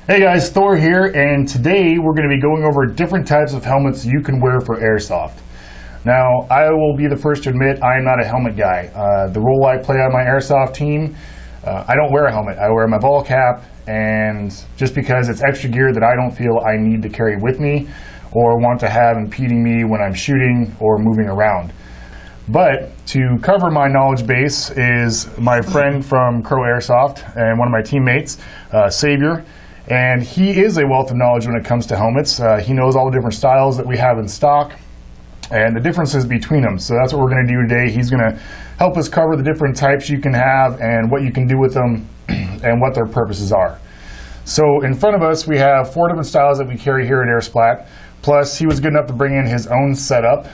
Hey guys, Thor here, and today we're going to be going over different types of helmets you can wear for airsoft. Now, I will be the first to admit I am not a helmet guy. The role I play on my airsoft team, I don't wear a helmet. I wear my ball cap, and just because it's extra gear that I don't feel I need to carry with me or want to have impeding me when I'm shooting or moving around. But to cover my knowledge base is my friend from Crow Airsoft and one of my teammates, Savior. And he is a wealth of knowledge when it comes to helmets. He knows all the different styles that we have in stock and the differences between them. So that's what we're going to do today. He's going to help us cover the different types you can have and what you can do with them and what their purposes are. So in front of us we have 4 different styles that we carry here at AirSplat. Plus he was good enough to bring in his own setup.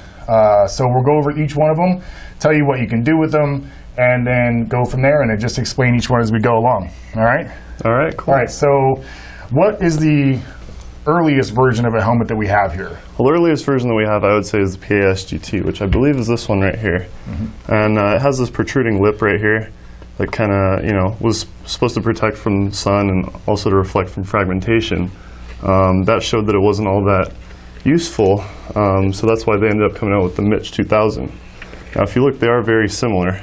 So we'll go over each one of them, tell you what you can do with them, and then go from there and then just explain each one as we go along. All right? All right, cool. All right, so what is the earliest version of a helmet that we have here? Well, the earliest version that we have, I would say, is the PAS GT, which I believe is this one right here. And it has this protruding lip right here that kind of, was supposed to protect from the sun and also to reflect from fragmentation. That showed that it wasn't all that useful, so that's why they ended up coming out with the Mitch 2000. Now, if you look, they are very similar,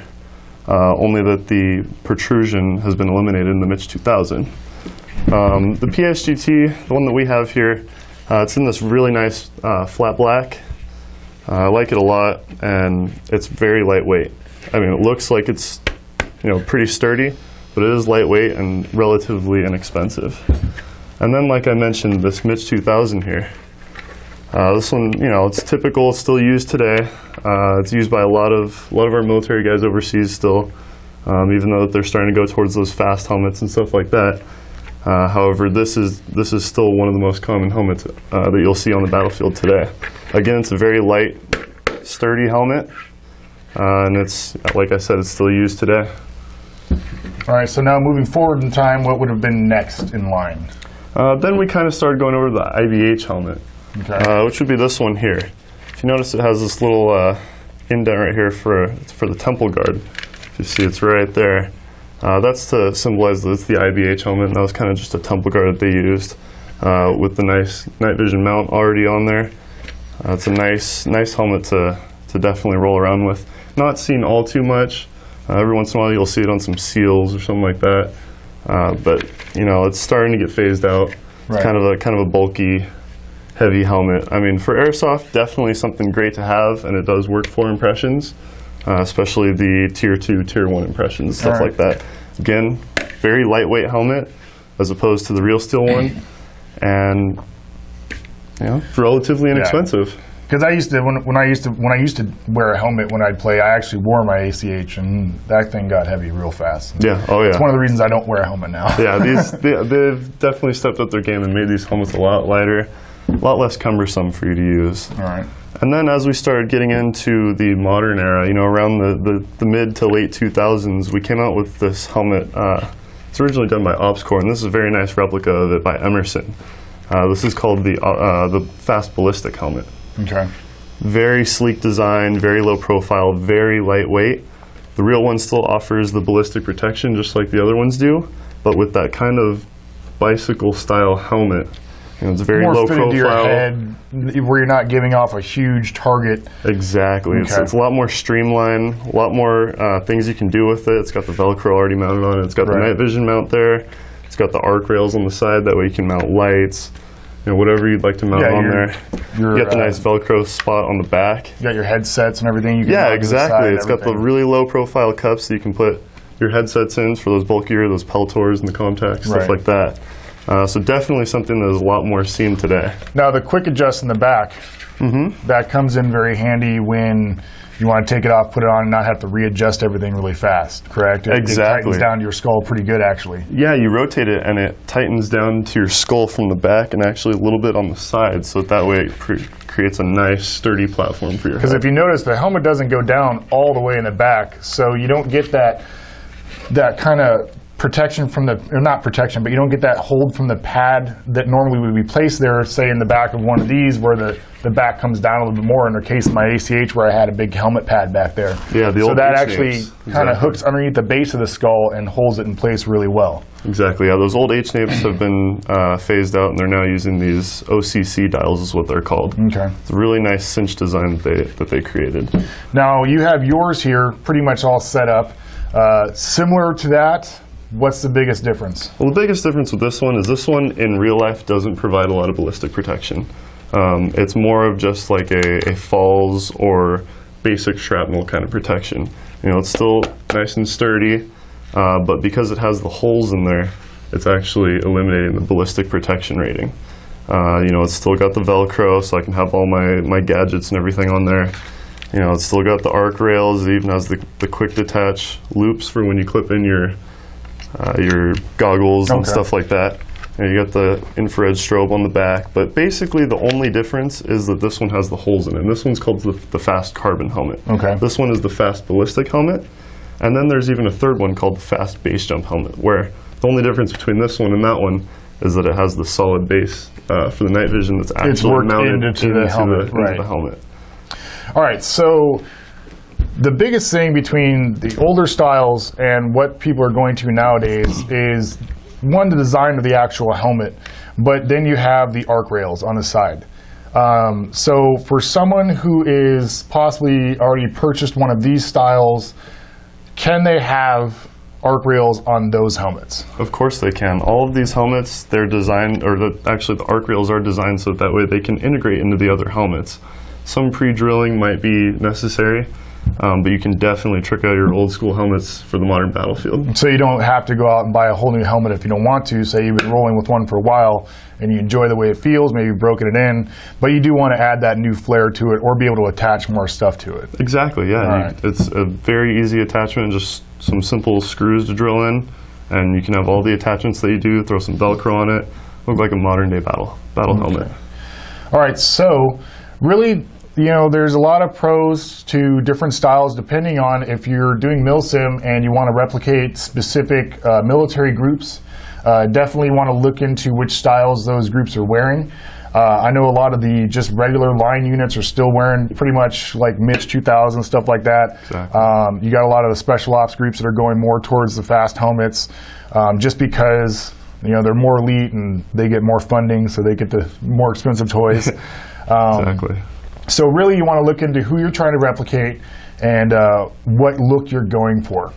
only that the protrusion has been eliminated in the Mitch 2000. The PAS GT, the one that we have here, it's in this really nice flat black. I like it a lot, and it's very lightweight. I mean, it looks like it's pretty sturdy, but it is lightweight and relatively inexpensive. And then, like I mentioned, this Mitch 2000 here. This one, it's typical, it's still used today. It's used by a lot of our military guys overseas still, even though they're starting to go towards those fast helmets and stuff like that. However, this is still one of the most common helmets that you'll see on the battlefield today. Again, it's a very light, sturdy helmet, and it's, like I said, it's still used today. All right, so now moving forward in time, what would have been next in line? Then we kind of started going over the IVH helmet. Okay. Which would be this one here. If you notice, it has this little indent right here for the temple guard. If you see, it's right there. That's to symbolize that it's the IVH helmet, and that was kind of just a temple guard that they used with the nice night vision mount already on there. It's a nice helmet to definitely roll around with. Not seen all too much. Every once in a while you'll see it on some SEALs or something like that. But it's starting to get phased out. Right. It's kind of a bulky, heavy helmet. I mean, for airsoft, definitely something great to have, and it does work for impressions, especially the tier 2, tier 1 impressions, stuff like that. Again, very lightweight helmet as opposed to the real steel one, and relatively inexpensive. Because I used to when I used to wear a helmet when I'd play, I actually wore my ACH, and that thing got heavy real fast. Yeah, oh yeah. It's one of the reasons I don't wear a helmet now. Yeah, they've definitely stepped up their game and made these helmets a lot lighter, a lot less cumbersome for you to use. All right. And then as we started getting into the modern era, around the mid to late 2000s, we came out with this helmet. It's originally done by OpsCore, and this is a very nice replica of it by Emerson. This is called the Fast Ballistic helmet. Okay. Very sleek design, very low profile, very lightweight. The real one still offers the ballistic protection just like the other ones do, but with that kind of bicycle style helmet. It's very low profile. To your head, where you're not giving off a huge target. Exactly. Okay. It's a lot more streamlined, a lot more things you can do with it. It's got the Velcro already mounted on it. It's got the night vision mount there. It's got the arc rails on the side. That way you can mount lights, whatever you'd like to mount on there. You got the nice Velcro spot on the back. You got your headsets and everething. You can exactly. It's got the really low profile cups that you can put your headsets in for those bulkier, those Peltors and the Comtacs, stuff like that. So definitely something that is a lot more seen today. Now the quick adjust in the back, that comes in very handy when you want to take it off, put it on, and not have to readjust everything really fast, correct? Exactly. It tightens down to your skull pretty good, actually. Yeah, you rotate it, and it tightens down to your skull from the back and actually a little bit on the side, so that way it creates a nice, sturdy platform for your head. Because if you notice, the helmet doesn't go down all the way in the back, so you don't get that kind of protection from the, or not protection, but you don't get that hold from the pad that normally would be placed there, say in the back of one of these where the back comes down a little bit more. In the case of my ACH where I had a big helmet pad back there. Yeah, the so old that H actually names. kind of Exactly. hooks underneath the base of the skull and holds it in place really well. Exactly. Yeah, those old H-napes have been phased out, and they're now using these OCC dials, is what they're called. Okay. It's a really nice cinch design that they created. Now you have yours here pretty much all set up. Similar to that, what's the biggest difference? Well, the biggest difference with this one is this one in real life doesn't provide a lot of ballistic protection. It's more of just like a falls or basic shrapnel kind of protection. You know, it's still nice and sturdy, but because it has the holes in there, it's actually eliminating the ballistic protection rating. You know, it's still got the Velcro, so I can have all my gadgets and everything on there. You know, it's still got the arc rails. It even has the quick detach loops for when you clip in your goggles and stuff like that. And you got the infrared strobe on the back, but basically the only difference is that this one has the holes in it. And this one's called the Fast Carbon helmet. Okay. This one is the Fast Ballistic helmet, and then there's even a third one called the Fast Base Jump helmet, where the only difference between this one and that one is that it has the solid base for the night vision that's actually worked mounted into the helmet, into right. the helmet. All right, so the biggest thing between the older styles and what people are going to nowadays is, one, the design of the actual helmet, but then you have the arc rails on the side. So for someone who is possibly already purchased one of these styles, can they have arc rails on those helmets? Of course they can. All of these helmets, they're designed, or actually the arc rails are designed so that way they can integrate into the other helmets. Some pre-drilling might be necessary, but you can definitely trick out your old school helmets for the modern battlefield. So you don't have to go out and buy a whole new helmet if you don't want to. Say you've been rolling with one for a while and you enjoy the way it feels, maybe you've broken it in, but you do want to add that new flair to it or be able to attach more stuff to it. Exactly, yeah. Right. It's a very easy attachment, just some simple screws to drill in, and you can have all the attachments that you do, throw some Velcro on it, look like a modern day battle helmet. All right, so really, you know, there's a lot of pros to different styles depending on if you're doing milsim and you want to replicate specific military groups. Definitely want to look into which styles those groups are wearing. I know a lot of the just regular line units are still wearing pretty much like Mitch 2000, stuff like that. Exactly. You got a lot of the special ops groups that are going more towards the fast helmets just because, you know, they're more elite and they get more funding, so they get the more expensive toys. Exactly. So really you want to look into who you're trying to replicate and what look you're going for.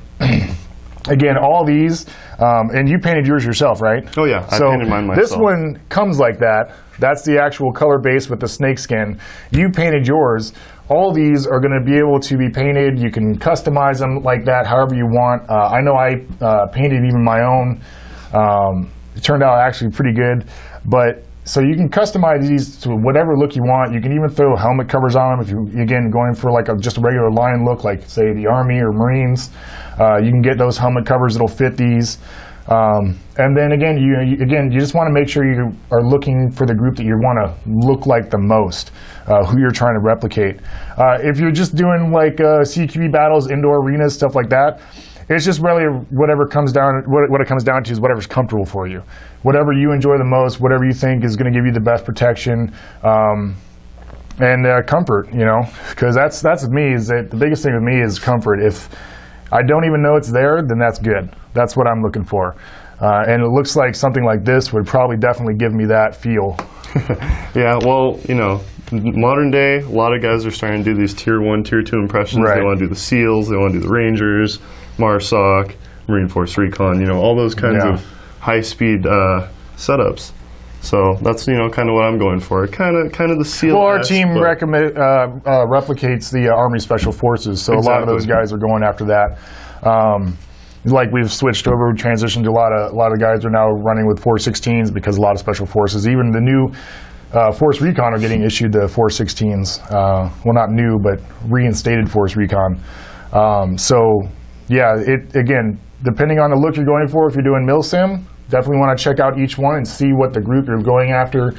Again, all these, and you painted yours yourself, right? Oh yeah, I painted mine myself. This one comes like that. That's the actual color base with the snake skin. You painted yours. All these are going to be able to be painted. You can customize them like that, however you want. I know I painted even my own. It turned out actually pretty good, but so you can customize these to whatever look you want. You can even throw helmet covers on them if you, again, going for like just a regular line look, like say the Army or Marines. You can get those helmet covers that'll fit these. And then again, you just want to make sure you are looking for the group that you want to look like the most, who you're trying to replicate. If you're just doing like CQB battles, indoor arenas, stuff like that, it's just really whatever comes down. What it comes down to is whatever's comfortable for you, whatever you enjoy the most, whatever you think is going to give you the best protection and comfort. You know, because that's with me. Is that the biggest thing with me is comfort. If I don't even know it's there, then that's good. That's what I'm looking for. And it looks like something like this would probably definitely give me that feel. Yeah, well, you know, modern day, a lot of guys are starting to do these tier 1, tier 2 impressions. Right. They want to do the SEALs, they want to do the Rangers, MARSOC, Marine Force Recon, you know, all those kinds of high-speed setups. So that's, you know, kind of what I'm going for. Kind of the SEAL. Well, our team replicates the Army Special Forces, so a lot of those guys are going after that. Like we've switched over, transitioned to a lot of guys are now running with 416s because a lot of Special Forces, even the new Force Recon are getting issued the 416s. Well, not new, but reinstated Force Recon. So yeah, again, depending on the look you're going for, if you're doing milsim, definitely want to check out each one and see what the group you're going after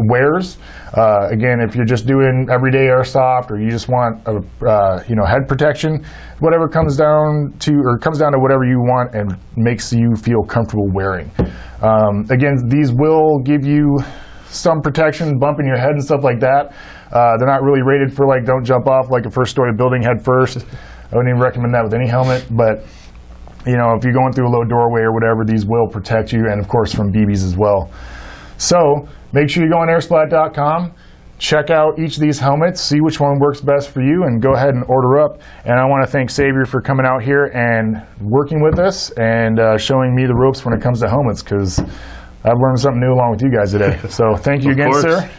wears. Again, if you're just doing everyday airsoft, or you just want head protection, whatever comes down to whatever you want and makes you feel comfortable wearing. Again, these will give you some protection, bumping your head and stuff like that. They're not really rated for like don't jump off like a first story building head first. I wouldn't even recommend that with any helmet, but you know, if you're going through a low doorway or whatever, these will protect you, and of course from BBs as well. So make sure you go on airsplat.com, check out each of these helmets, see which one works best for you, and go ahead and order up. And I want to thank Xavier for coming out here and working with us and showing me the ropes when it comes to helmets, because I've learned something new along with you guys today. So thank you again, sir.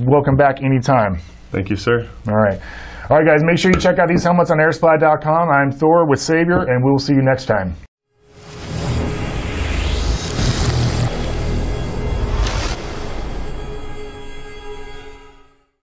Welcome back anytime. Thank you, sir. All right. All right, guys, make sure you check out these helmets on airsplat.com. I'm Thor with Xavier, and we will see you next time.